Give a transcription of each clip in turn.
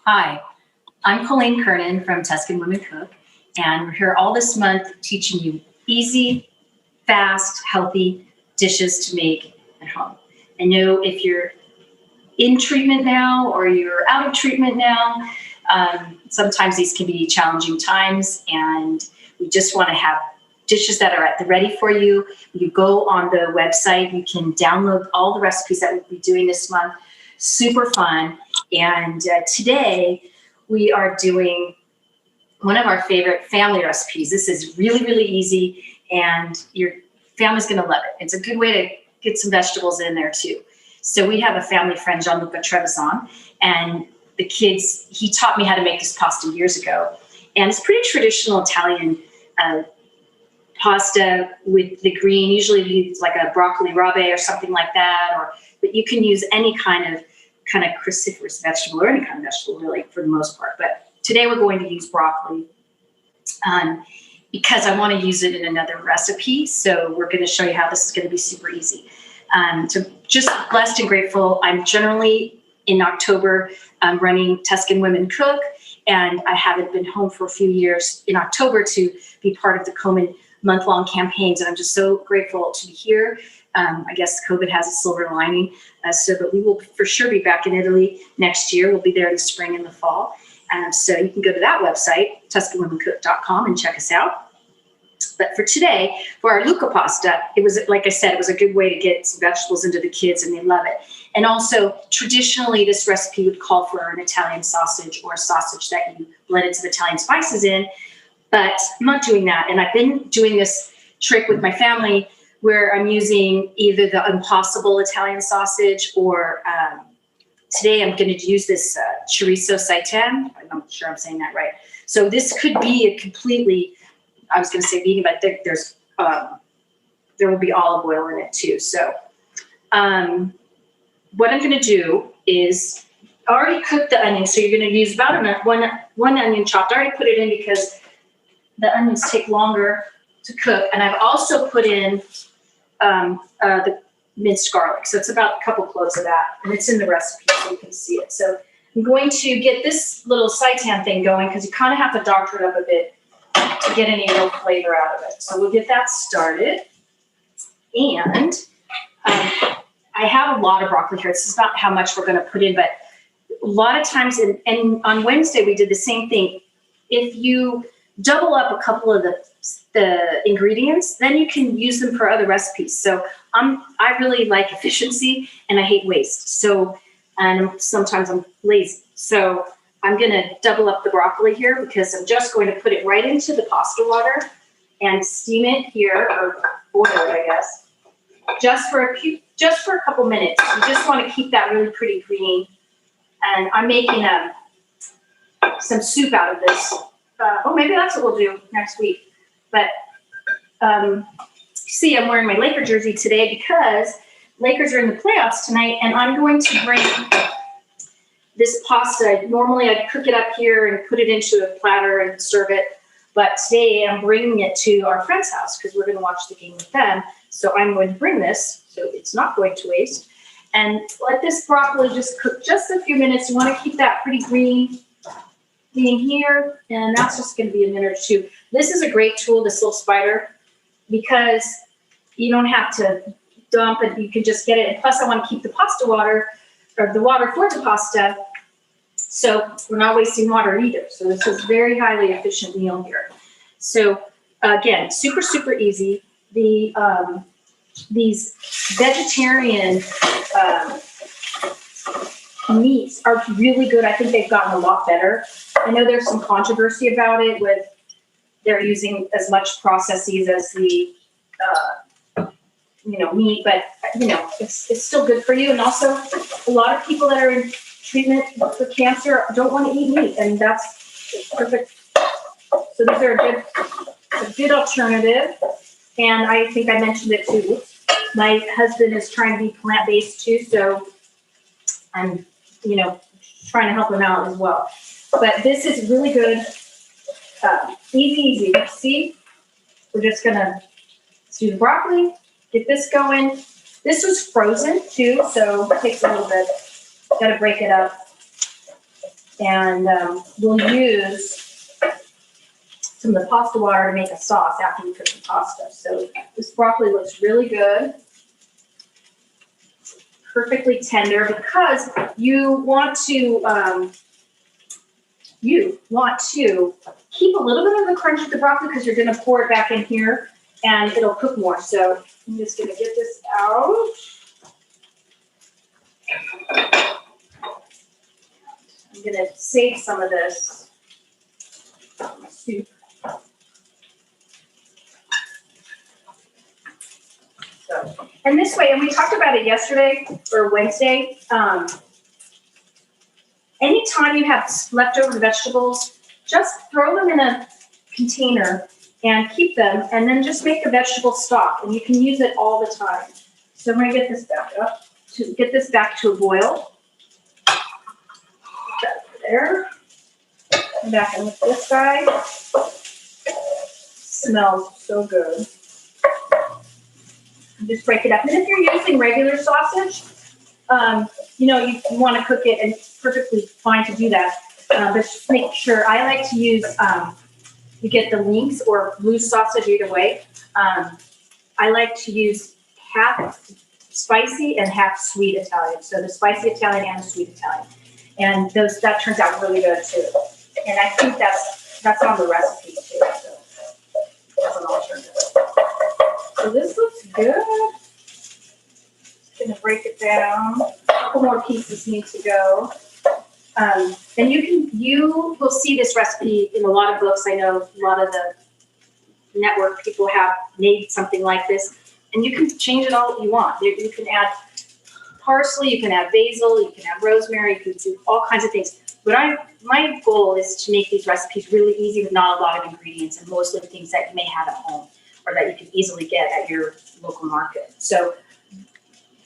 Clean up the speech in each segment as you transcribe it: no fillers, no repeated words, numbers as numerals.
Hi, I'm Colleen Kernan from Tuscan Women Cook, and we're here all this month teaching you easy, fast, healthy dishes to make at home. I know if you're in treatment now or you're out of treatment now, sometimes these can be challenging times, and we just want to have dishes that are at the ready for you. You go on the website, you can download all the recipes that we'll be doing this month. Super fun. And today we are doing one of our favorite family recipes. This is really, really easy, and your family's going to love it. It's a good way to get some vegetables in there too. So we have a family friend, Gianluca Trevisan, and the kids, he taught me how to make this pasta years ago. And it's pretty traditional Italian pasta with the green. Usually we use like a broccoli rabe or something like that, but you can use any kind of cruciferous vegetable or any kind of vegetable really for the most part. But today we're going to use broccoli because I want to use it in another recipe. So we're going to show you how this is going to be super easy. So just blessed and grateful. I'm generally in October running Tuscan Women Cook, and I haven't been home for a few years in October to be part of the Komen month-long campaigns, and I'm just so grateful to be here. I guess COVID has a silver lining, but we will for sure be back in Italy next year. We'll be there in the spring and the fall. So you can go to that website, TuscanWomenCook.com, and check us out. But for today, for our Lucca pasta, it was, like I said, it was a good way to get some vegetables into the kids, and they love it. And also, traditionally, this recipe would call for an Italian sausage or a sausage that you blended some Italian spices in. But I'm not doing that. And I've been doing this trick with my family where I'm using either the Impossible Italian sausage or today I'm going to use this chorizo seitan. I'm not sure I'm saying that right. So this could be a completely, I was going to say vegan, but there will be olive oil in it too. So what I'm going to do is I already cooked the onion. So you're going to use about one onion chopped. I already put it in because the onions take longer to cook. And I've also put in the minced garlic. So it's about a couple cloves of that. And it's in the recipe so you can see it. So I'm going to get this little seitan thing going because you kind of have to doctor it up a bit to get any real flavor out of it. So we'll get that started. And I have a lot of broccoli here. This is not how much we're going to put in, but a lot of times, and on Wednesday we did the same thing. If you double up a couple of the ingredients, then you can use them for other recipes. So I really like efficiency and I hate waste. So, and sometimes I'm lazy. So I'm going to double up the broccoli here because I'm just going to put it right into the pasta water and steam it here, or boil it, I guess, just for a couple minutes. You just want to keep that really pretty green. And I'm making some soup out of this. Maybe that's what we'll do next week. But see, I'm wearing my Laker jersey today because Lakers are in the playoffs tonight, and I'm going to bring this pasta. Normally I'd cook it up here and put it into a platter and serve it. But today I'm bringing it to our friend's house because we're going to watch the game with them. So I'm going to bring this so it's not going to waste. And let this broccoli just cook just a few minutes. You want to keep that pretty green being here, and that's just going to be a minute or two. This is a great tool, this little spider, because you don't have to dump it. You can just get it. And plus, I want to keep the pasta water, or the water for the pasta, so we're not wasting water either. So this is a very highly efficient meal here. So again, super, super easy. These vegetarian meats are really good. I think they've gotten a lot better. I know there's some controversy about it with they're using as much processes as the meat, but it's still good for you. And also, a lot of people that are in treatment for cancer don't want to eat meat, and that's perfect. So these are a good alternative. And I think I mentioned it too. My husband is trying to be plant-based too, so I'm trying to help him out as well. But this is really good. Easy. See, we're just gonna do the broccoli, get this going. This was frozen too, so it takes a little bit. Got to break it up. And we'll use some of the pasta water to make a sauce after we cook the pasta. So this broccoli looks really good. Perfectly tender because you want to keep a little bit of the crunch with the broccoli because you're going to pour it back in here and it'll cook more. So I'm just going to get this out. I'm going to save some of this soup. So, and this way, and we talked about it yesterday or Wednesday, anytime you have leftover vegetables, just throw them in a container and keep them, and then just make a vegetable stock, and you can use it all the time. So I'm going to get this back up, to get this back to a boil. Put that over there. Come back in with this guy. Smells so good. Just break it up. And if you're using regular sausage, you want to cook it, and it's perfectly fine to do that. But just make sure, I like to use, you get the links or loose sausage either way. I like to use half spicy and half sweet Italian. So the spicy Italian and the sweet Italian. And that turns out really good too. And I think that's on the recipe too. So that's an alternative. So this looks good. Just gonna break it down. A couple more pieces need to go. And you will see this recipe in a lot of books. I know a lot of the network people have made something like this, and you can change it all you want. You can add parsley, you can add basil, you can add rosemary, you can do all kinds of things. But my goal is to make these recipes really easy with not a lot of ingredients and mostly things that you may have at home or that you can easily get at your local market. So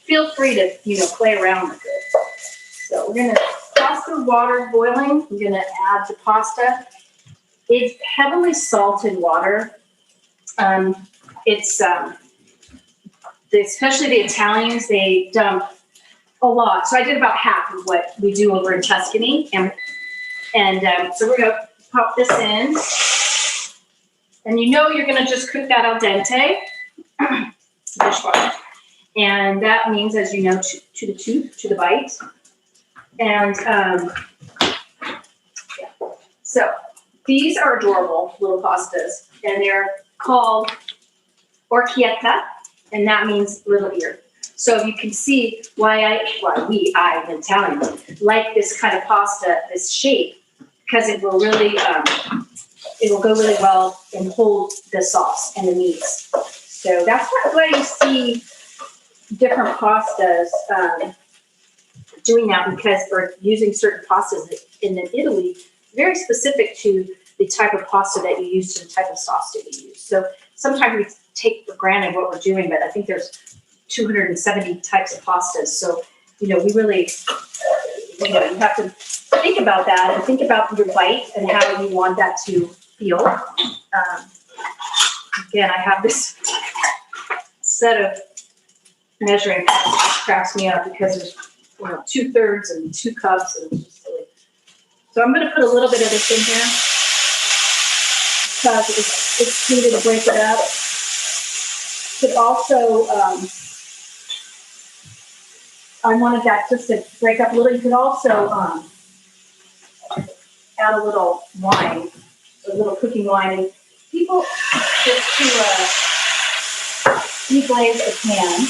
feel free to, play around with it. So we're gonna pasta water boiling. We're gonna add the pasta. It's heavily salted water. Especially the Italians, they dump a lot. So I did about half of what we do over in Tuscany, and so we're gonna pop this in. And you're gonna just cook that al dente, dishwater. And that means, as you know, to the tooth, to the bite. And so these are adorable little pastas, and they're called orecchiette, and that means little ear. So you can see why I, an Italian, like this kind of pasta, this shape, because it will really, it will go really well and hold the sauce and the meats. So that's why you see different pastas doing that, because we're using certain pastas in Italy, very specific to the type of pasta that you use, to the type of sauce that you use. So sometimes we take for granted what we're doing, but I think there's 270 types of pastas. So, we really, you have to think about that and think about your bite and how you want that to feel. Again, I have this set of measuring cups, which cracks me up because there's 2/3 and 2 cups, and it's just silly. So I'm going to put a little bit of this in here because it's needed to break it up. But also, I wanted that just to break up a little. You could also add a little wine, a little cooking wine, and people just to deglaze the pan.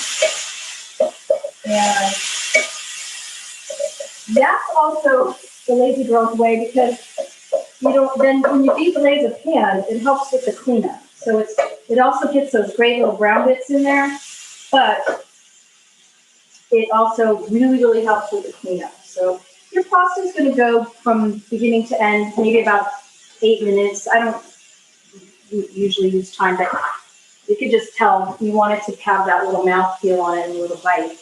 And that's also the lazy girl's way, because then when you deglaze a pan, it helps with the cleanup. So it also gets those great little brown bits in there, but it also really, really helps with the cleanup. So your pasta is going to go from beginning to end, maybe about 8 minutes. I don't usually use time, but you could just tell you want it to have that little mouthfeel on it and a little bite.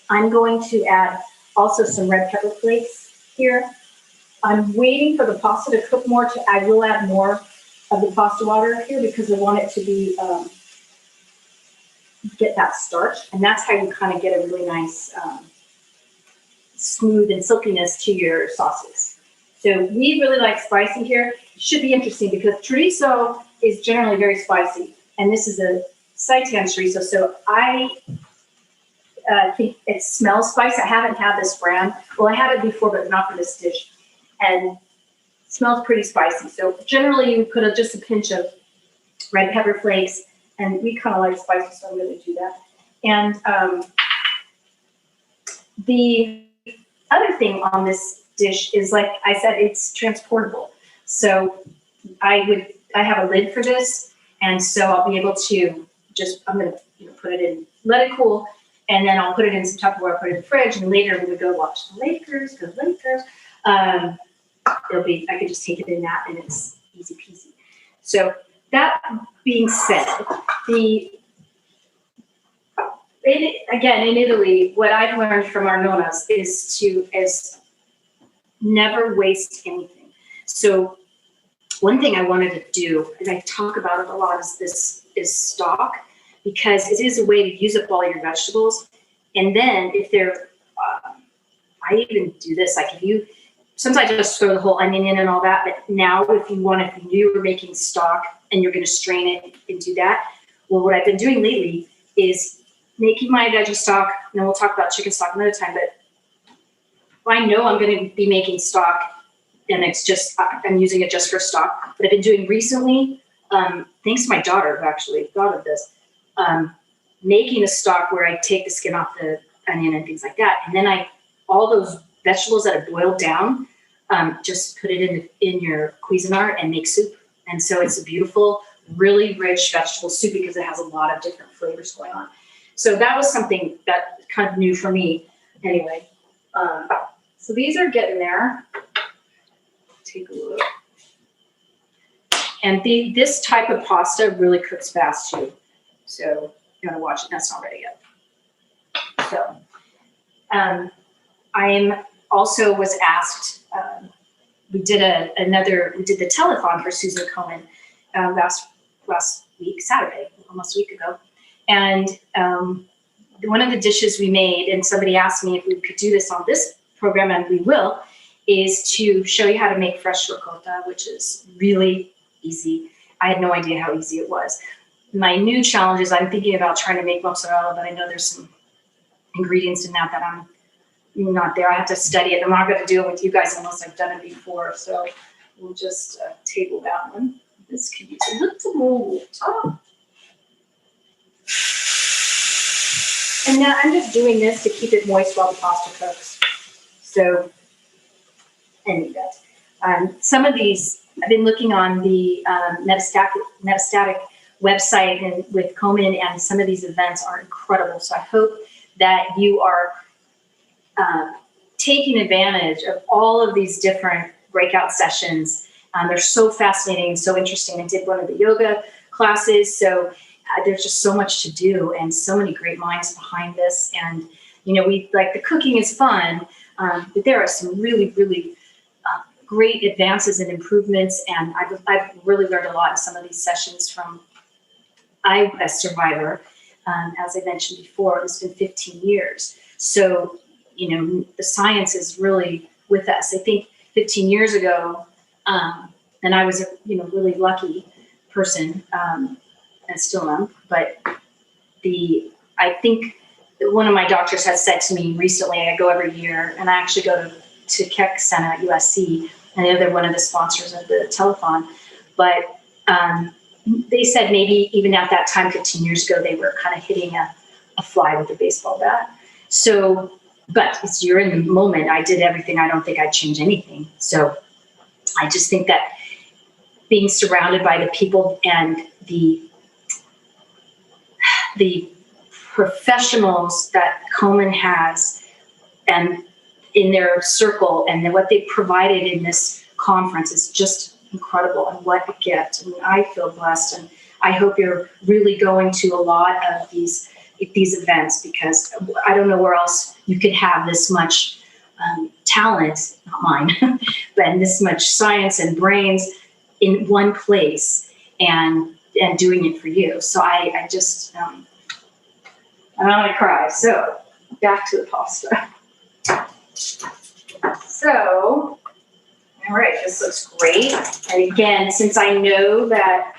I'm going to add also some red pepper flakes here. I'm waiting for the pasta to cook more. I will add more of the pasta water here because I want it to be get that starch, and that's how you kind of get a really nice smooth and silkiness to your sauces. So we really like spicy here. It should be interesting because chorizo is generally very spicy, and this is a seitan chorizo. So I think it smells spicy. I haven't had this brand. Well, I had it before, but not for this dish. And it smells pretty spicy. So generally you put just a pinch of red pepper flakes, and we kind of like spicy, so I'm going to do that. And the other thing on this dish is, like I said, it's transportable. So I have a lid for this, and so I'll be able to I'm going to put it in, let it cool, and then I'll put it in some Tupperware, put it in the fridge, and later when we go watch the Lakers, I could just take it in that, and it's easy peasy. So that being said, in Italy, what I've learned from our nonas is never waste anything. So one thing I wanted to do, and I talk about it a lot, is stock, because it is a way to use up all your vegetables. And then if they're, I even do this, like sometimes I just throw the whole onion in and all that, but now if you were making stock and you're going to strain it and do that, well, what I've been doing lately is making my veggie stock, and then we'll talk about chicken stock another time, but I know I'm going to be making stock, and I'm using it just for stock. But I've been doing recently, thanks to my daughter, who actually thought of this, making a stock where I take the skin off the onion and things like that. And then all those vegetables that are boiled down, just put it in your Cuisinart and make soup. And so it's a beautiful, really rich vegetable soup because it has a lot of different flavors going on. So that was something that kind of new for me anyway. So these are getting there. Take a look. And this type of pasta really cooks fast too. So you gotta watch it. That's not ready yet. So I also was asked. We did the telethon for Susan Cohen last week, Saturday, almost a week ago, and one of the dishes we made, and somebody asked me if we could do this on this program, and we will, is to show you how to make fresh ricotta, which is really easy. I had no idea how easy it was. My new challenge is I'm thinking about trying to make mozzarella, but I know there's some ingredients in that I'm not there. I have to study it. I'm not going to do it with you guys unless I've done it before. So we'll just table that one. This can use a little more water. And now I'm just doing this to keep it moist while the pasta cooks. So, anyway, some of these, I've been looking on the metastatic website and with Komen, and some of these events are incredible. So I hope that you are taking advantage of all of these different breakout sessions. They're so fascinating and so interesting. I did one of the yoga classes, so there's just so much to do and so many great minds behind this. And we like the cooking is fun, but there are some really, really great advances and improvements. And I've really learned a lot in some of these sessions from. I'm a survivor, as I mentioned before. It's been 15 years, so the science is really with us. I think 15 years ago, and I was a really lucky person, and still am. But I think one of my doctors has said to me recently, I go every year, and I actually go to Keck Center at USC. I know they're one of the sponsors of the telethon, but they said maybe even at that time, 15 years ago, they were kind of hitting a fly with a baseball bat. So, but you're in the moment. I did everything. I don't think I'd change anything. So I just think that being surrounded by the people and the professionals that Komen has and in their circle, and then what they provided in this conference is just incredible. And what a gift. I mean, I feel blessed, and I hope you're really going to a lot of these events, because I don't know where else you could have this much talent, not mine, but this much science and brains in one place and doing it for you. So I just, I'm going to cry. So back to the pasta. So, All right, this looks great. And again, since I know that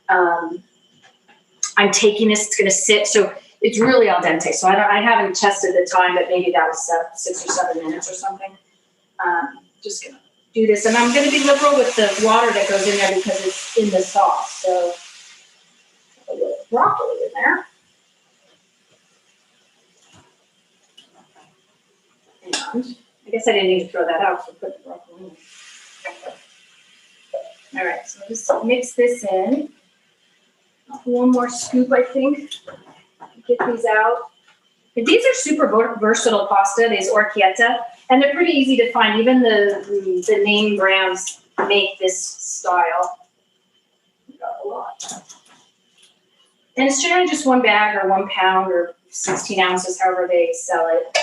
I'm taking this, it's going to sit, so it's really al dente. So I haven't tested the time, but maybe that was 6 or 7 minutes or something. Just going to do this, and I'm going to be liberal with the water that goes in there because it's in the sauce. So a little broccoli in there. And I guess I didn't need to throw that out, so put the broccoli in. All right, so just mix this in. One more scoop, I think. Get these out. And these are super versatile pasta, these orecchiette, and they're pretty easy to find. Even the name brands make this style. We got a lot. And it's generally just 1 bag or 1 pound or 16 ounces, however they sell it.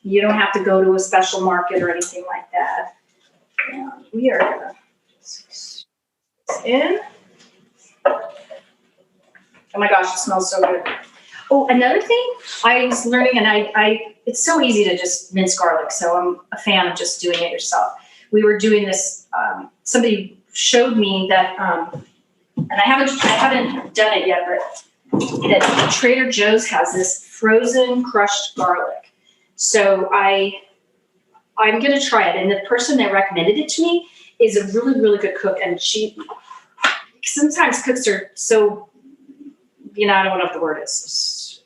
You don't have to go to a special market or anything like that. And we are going to mix this in. Oh my gosh, it smells so good. Oh, another thing I was learning, and it's so easy to just mince garlic, so I'm a fan of just doing it yourself. We were doing this, somebody showed me that, and I haven't done it yet, but that Trader Joe's has this frozen crushed garlic. So I'm going to try it, and the person that recommended it to me is a really, really good cook, and sometimes cooks are so, I don't know what the word is.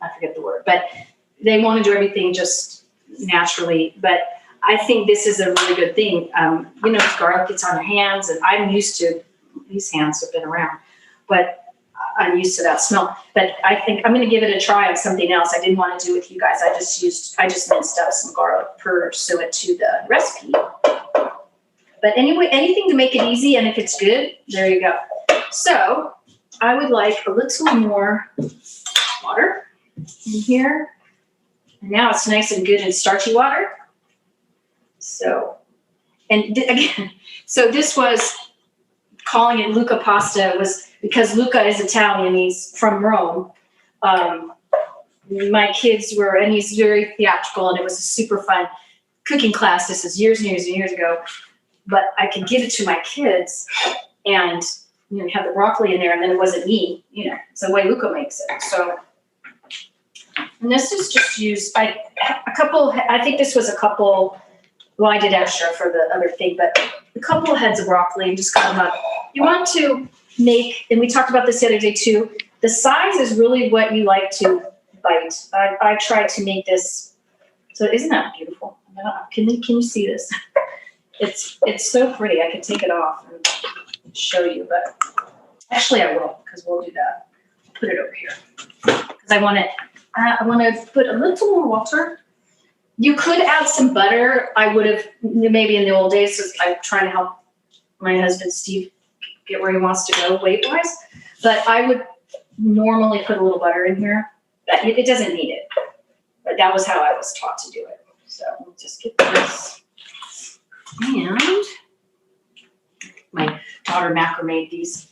I forget the word, but they want to do everything just naturally. But I think this is a really good thing. Garlic gets on your hands, and I'm used to, these hands have been around, but I'm used to that smell. But I think I'm going to give it a try of something else. I didn't want to do with you guys. I just minced up some garlic pursuant to the recipe. But anyway, anything to make it easy, and if it's good, there you go. So I would like a little more water in here. And now it's nice and good and starchy water. So, and again, so this was, calling it Luca pasta was because Luca is Italian, he's from Rome. My kids were, and he's very theatrical, and it was a super fun cooking class. This is years and years and years ago. But I could give it to my kids and have the broccoli in there, and then it wasn't me, it's the way Luca makes it. So, and this is just used, I think this was a couple, well, I did extra for the other thing, but a couple of heads of broccoli and just cut them up. You want to make, and we talked about this the other day too, the size is really what you like to bite. I tried to make this, so isn't that beautiful? Can you see this? It's so pretty. I could take it off and show you, but actually I will, because we'll do that. I'll put it over here because I want to put a little more water. You could add some butter. I would have maybe in the old days, because I'm trying to help my husband Steve get where he wants to go weight wise. But I would normally put a little butter in here. But it doesn't need it. But that was how I was taught to do it. So we'll just get this. And my daughter macrame these.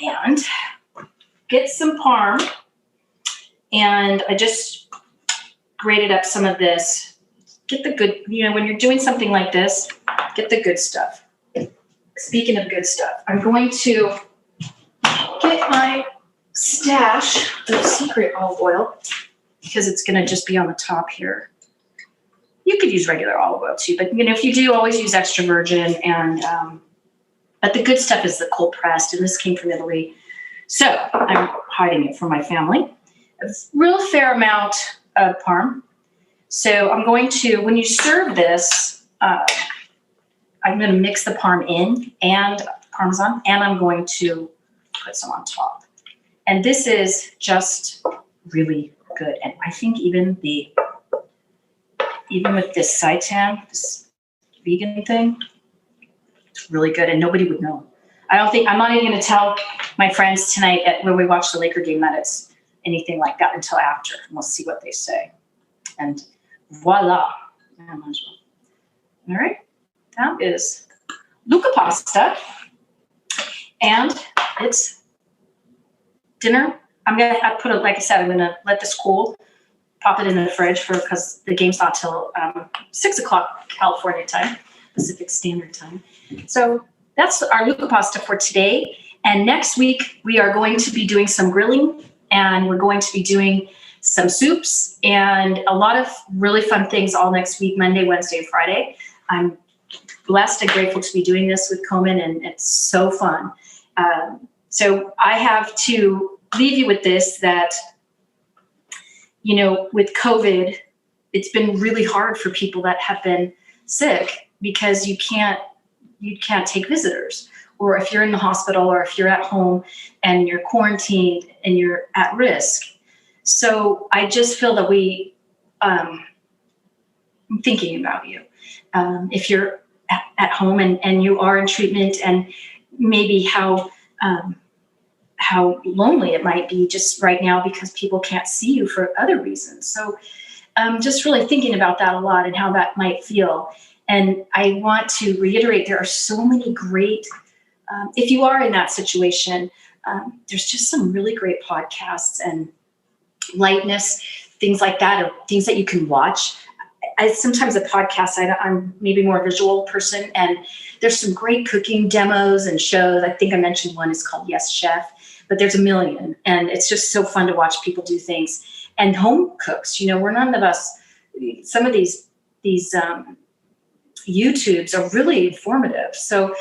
And get some parm. And I just grated up some of this. Get the good, when you're doing something like this, get the good stuff. Speaking of good stuff, I'm going to get my stash of secret olive oil because it's going to just be on the top here. You could use regular olive oil too, but if you do, always use extra virgin. And but the good stuff is the cold pressed, and this came from Italy, so I'm hiding it from my family. A real fair amount of parm. So I'm going to, when you serve this, I'm going to mix the parm in and Parmesan, and I'm going to put some on top. And this is just really good. And I think even with this seitan, this vegan thing, it's really good, and nobody would know. I'm not even going to tell my friends tonight when we watch the Laker game that it's anything like that until after, and we'll see what they say. And voila. All right. That is Luca pasta. And it's dinner. I'm going to put it, like I said, I'm going to let this cool. pop it in the fridge because the game's not till 6 o'clock California time, Pacific Standard Time. So that's our luca pasta for today. And next week, we are going to be doing some grilling, and we're going to be doing some soups and a lot of really fun things all next week, Monday, Wednesday, and Friday. I'm blessed and grateful to be doing this with Komen, and it's so fun. So I have to leave you with this, that, you know, with COVID, it's been really hard for people that have been sick because you can't take visitors. Or if you're in the hospital, or if you're at home and you're quarantined and you're at risk. So I just feel that I'm thinking about you. If you're at home and you are in treatment, and maybe how lonely it might be just right now because people can't see you for other reasons. So just really thinking about that a lot and how that might feel. And I want to reiterate, there are so many great, if you are in that situation, there's just some really great podcasts and lightness, things like that, or things that you can watch. Sometimes a podcast, I'm maybe more a visual person, and there's some great cooking demos and shows. I think I mentioned one is called Yes Chef, but there's a million, and it's just so fun to watch people do things. And home cooks, you know, we're none of us, some of these YouTubes are really informative. So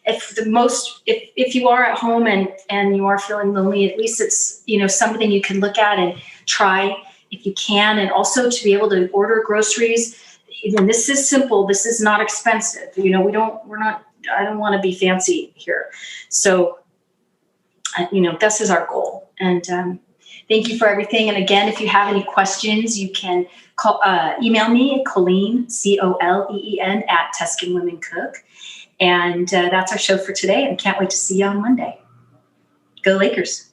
if you are at home and you are feeling lonely, at least it's, you know, something you can look at and try if you can. And also to be able to order groceries. And this is simple. This is not expensive. You know, I don't want to be fancy here. So, you know, this is our goal. And thank you for everything. And again, if you have any questions, you can email me at Colleen, Coleen, at Tuscan Women Cook. And that's our show for today. And can't wait to see you on Monday. Go Lakers.